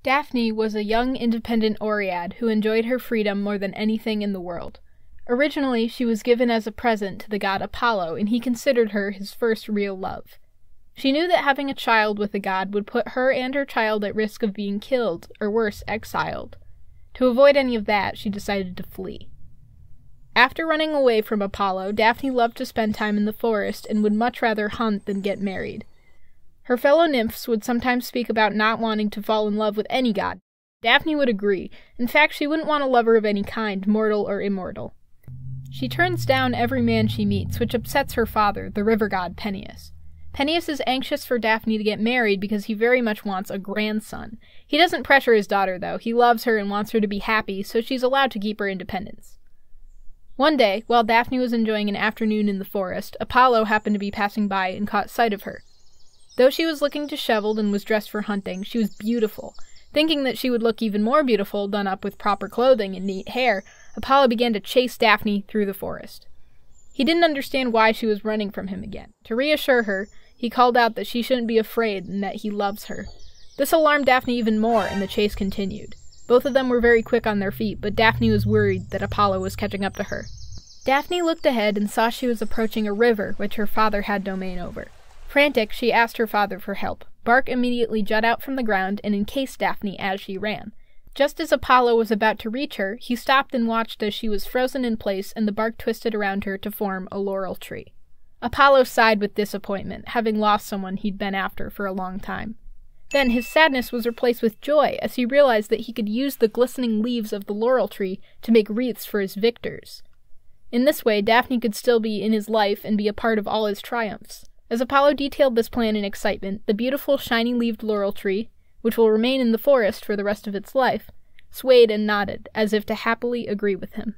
Daphne was a young, independent Oread who enjoyed her freedom more than anything in the world. Originally, she was given as a present to the god Apollo, and he considered her his first real love. She knew that having a child with the god would put her and her child at risk of being killed, or worse, exiled. To avoid any of that, she decided to flee. After running away from Apollo, Daphne loved to spend time in the forest and would much rather hunt than get married. Her fellow nymphs would sometimes speak about not wanting to fall in love with any god. Daphne would agree. In fact, she wouldn't want a lover of any kind, mortal or immortal. She turns down every man she meets, which upsets her father, the river god Peneus. Peneus is anxious for Daphne to get married because he very much wants a grandson. He doesn't pressure his daughter, though. He loves her and wants her to be happy, so she's allowed to keep her independence. One day, while Daphne was enjoying an afternoon in the forest, Apollo happened to be passing by and caught sight of her. Though she was looking disheveled and was dressed for hunting, she was beautiful. Thinking that she would look even more beautiful done up with proper clothing and neat hair, Apollo began to chase Daphne through the forest. He didn't understand why she was running from him again. To reassure her, he called out that she shouldn't be afraid and that he loves her. This alarmed Daphne even more, and the chase continued. Both of them were very quick on their feet, but Daphne was worried that Apollo was catching up to her. Daphne looked ahead and saw she was approaching a river which her father had domain over. Frantic, she asked her father for help. Bark immediately jut out from the ground and encased Daphne as she ran. Just as Apollo was about to reach her, he stopped and watched as she was frozen in place and the bark twisted around her to form a laurel tree. Apollo sighed with disappointment, having lost someone he'd been after for a long time. Then his sadness was replaced with joy as he realized that he could use the glistening leaves of the laurel tree to make wreaths for his victors. In this way, Daphne could still be in his life and be a part of all his triumphs. As Apollo detailed this plan in excitement, the beautiful shiny-leaved laurel tree, which will remain in the forest for the rest of its life, swayed and nodded, as if to happily agree with him.